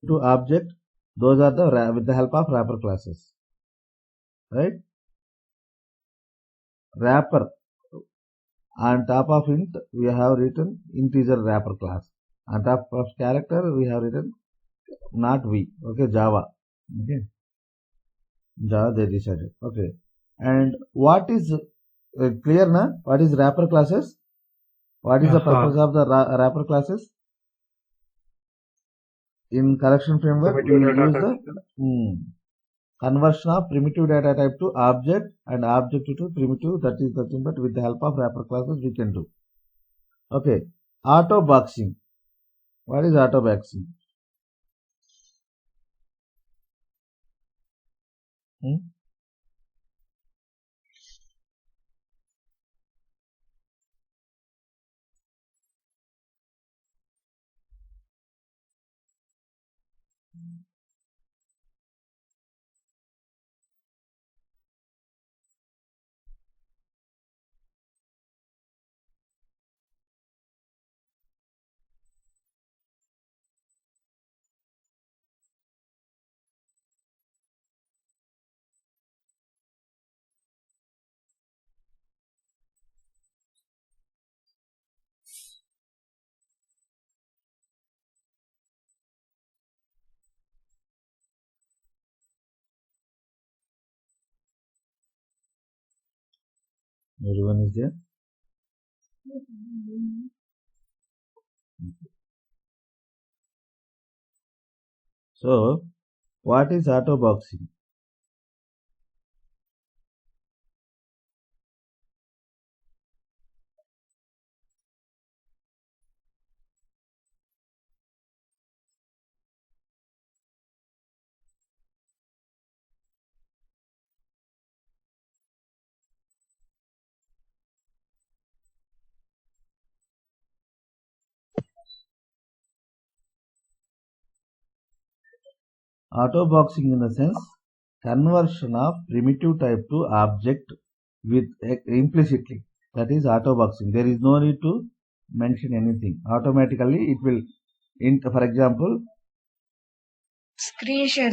to object, those are the with the help of wrapper classes, right? Wrapper, on top of int we have written integer wrapper class, on top of character we have written not v, okay, Java, okay, Java they decided, okay. And what is clear na? What is wrapper classes? What is the purpose of the wrapper classes? In correction framework, we will use the conversion of primitive data type to object and object to primitive. That is nothing but with the help of wrapper classes we can do. Okay, auto boxing. What is auto boxing? Everyone is there? So, what is auto boxing? Auto boxing in the sense conversion of primitive type to object with implicitly. That is auto boxing. There is no need to mention anything. Automatically it will, for example, screen share.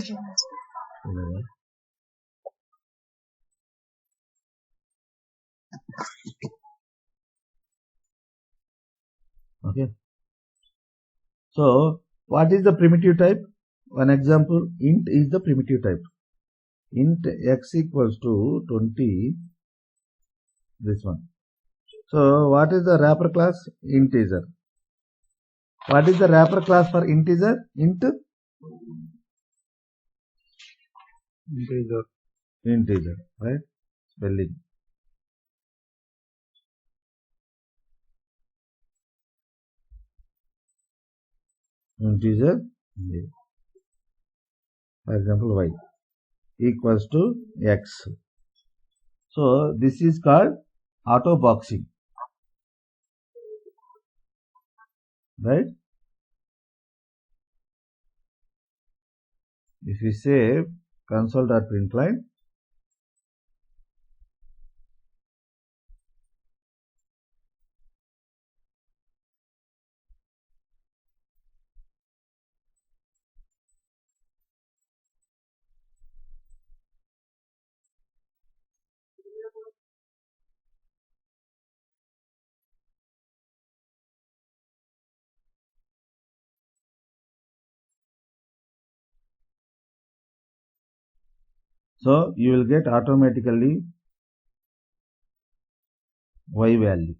Okay. So, what is the primitive type? One example, int is the primitive type. Int x equals to 20, this one. So, what is the wrapper class? Integer. What is the wrapper class for integer? Integer, right? Spelling. Integer, for example, y equals to x. So, this is called auto boxing, right? If we save console.println, so you will get automatically y value.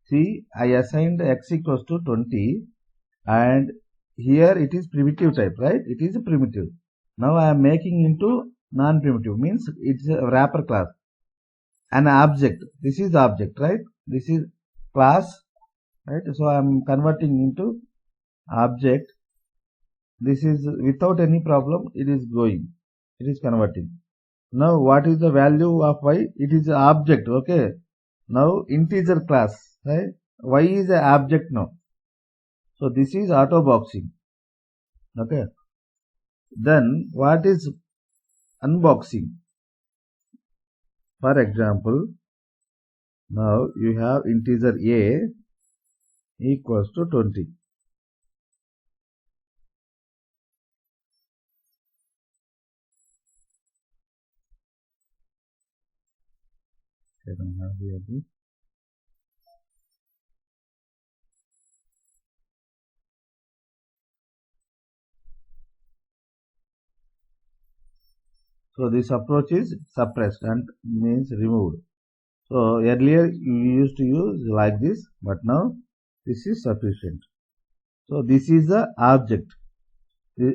See, I assigned x equals to 20 and here it is primitive type, right? It is a primitive. Now I am making into non-primitive, means it's a wrapper class. An object, this is object, right? This is class, right? So I am converting into object. This is without any problem, it is going, it is converting. Now what is the value of y? It is an object, okay? Now integer class, right? Y is an object now. So this is auto boxing, okay? Then what is unboxing? For example, now you have integer a equals to 20. I don't have here this. So this approach is suppressed and means removed. So earlier you used to use like this, but now this is sufficient. So this is the object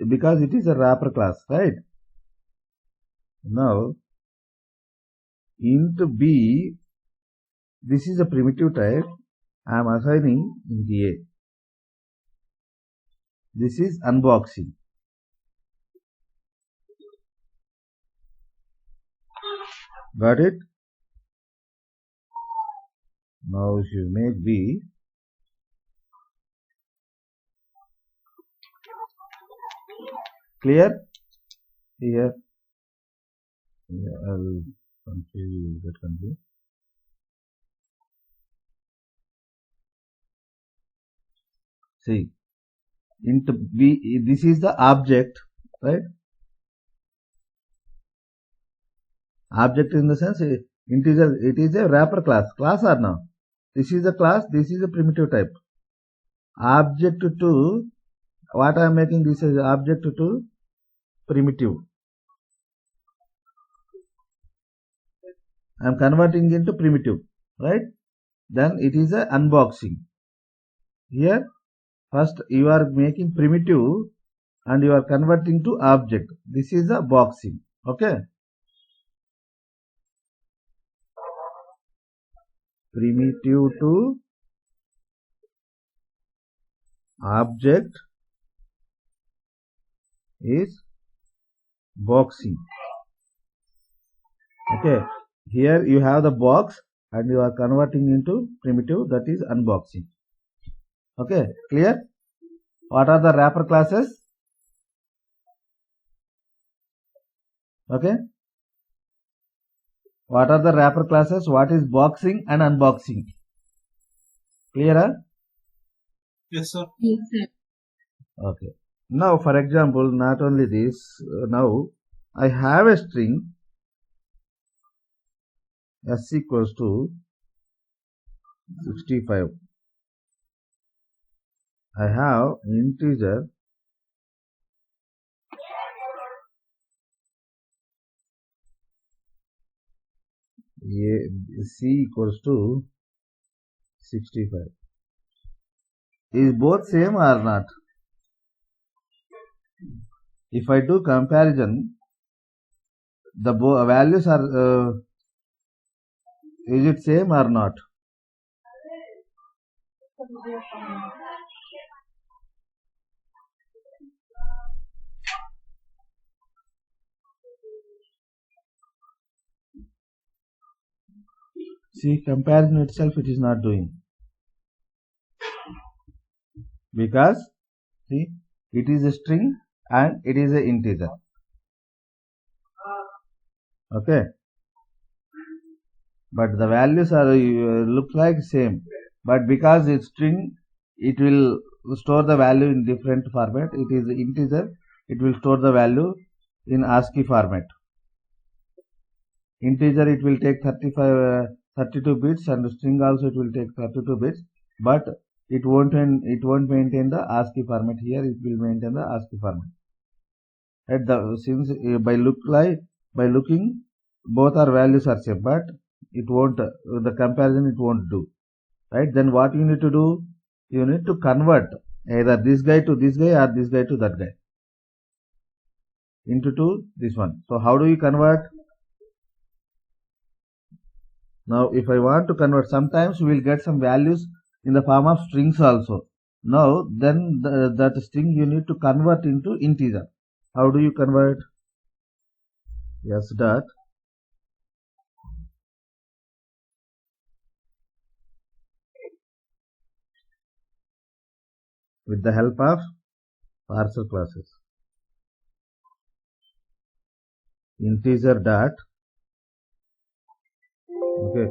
because it is a wrapper class, right? Now int b, this is a primitive type. I am assigning int a. This is unboxing. Got it? Now if you make b, clear? Here, I'll confuse that confuse. See, int b, this is the object, right? Object in the sense integer, it is a wrapper class. Class or no? This is a class, this is a primitive type. Object to, what I am making this is object to primitive. I am converting into primitive, right? Then it is a unboxing. Here, first you are making primitive and you are converting to object. This is a boxing, okay? Primitive to object is boxing. Okay, here you have the box and you are converting into primitive, that is unboxing. Okay, clear? What are the wrapper classes? Okay, what are the wrapper classes? What is boxing and unboxing? Clear? Huh? Yes, sir. Yes, sir. Okay. Now, for example, not only this, now I have a string s equals to 65. I have integer c equals to 65. Is both same or not? If I do comparison, the values are, is it same or not? See, comparison itself it is not doing. Because, see, it is a string and it is an integer. Okay. But the values are look like same. But because it's string, it will store the value in different format. It is integer, it will store the value in ASCII format. Integer it will take 32 bits and string also it will take 32 bits, but it won't maintain the ASCII format. Here it will maintain the ASCII format. At the since by looking both our values are same, but it won't the comparison it won't do, right? Then what you need to do? You need to convert either this guy to this guy or this guy to that guy into this one. So how do you convert? Now, if I want to convert, sometimes we will get some values in the form of strings also. Now, then that string you need to convert into integer. How do you convert? S dot with the help of parser classes. Integer dot, okay,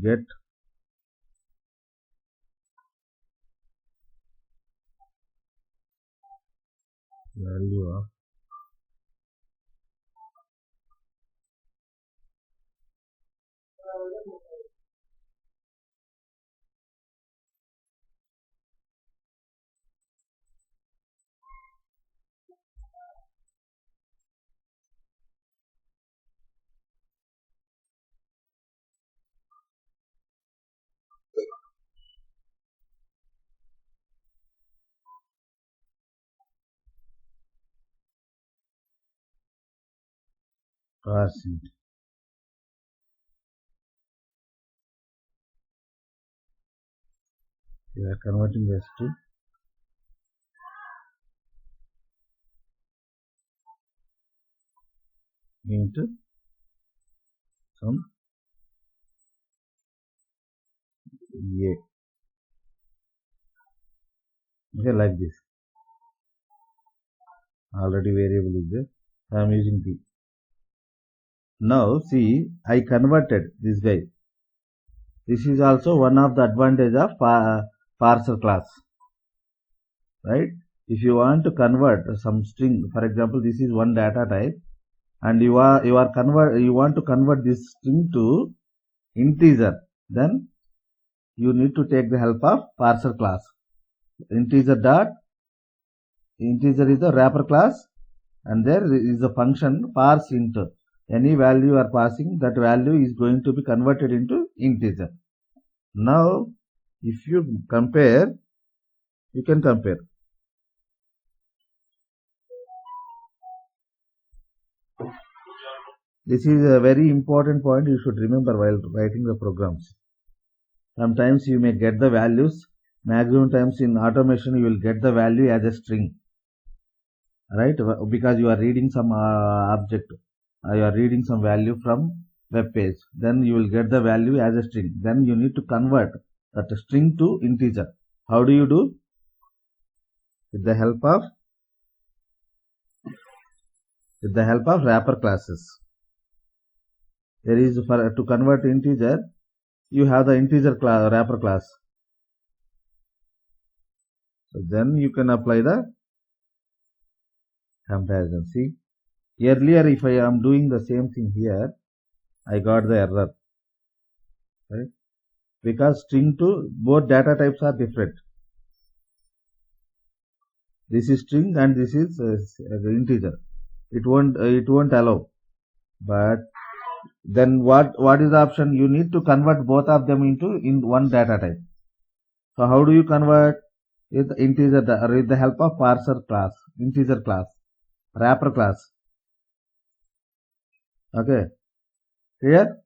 get value of parse int. We are converting this to into some a. Okay, like this. Already variable is there. I am using p. Now see, I converted this guy. This is also one of the advantage of parser class, right? If you want to convert some string, for example, this is one data type, and you want to convert this string to integer, then you need to take the help of parser class. Integer is the wrapper class, and there is a function parse int. Any value you are passing, that value is going to be converted into integer. Now, if you compare, you can compare. This is a very important point you should remember while writing the programs. Sometimes you may get the values, maximum times in automation you will get the value as a string, right? Because you are reading some object, you are reading some value from web page, then you will get the value as a string. Then you need to convert that string to integer. How do you do? With the help of wrapper classes. There is, to convert integer, you have the integer class, wrapper class. So then you can apply the comparison. See, earlier if I am doing the same thing here, I got the error, right? Because string to both data types are different. This is string and this is integer. It won't allow. But then what is the option? You need to convert both of them into one data type. So how do you convert? With integer, with the help of parser class, integer class, wrapper class. Okay, clear?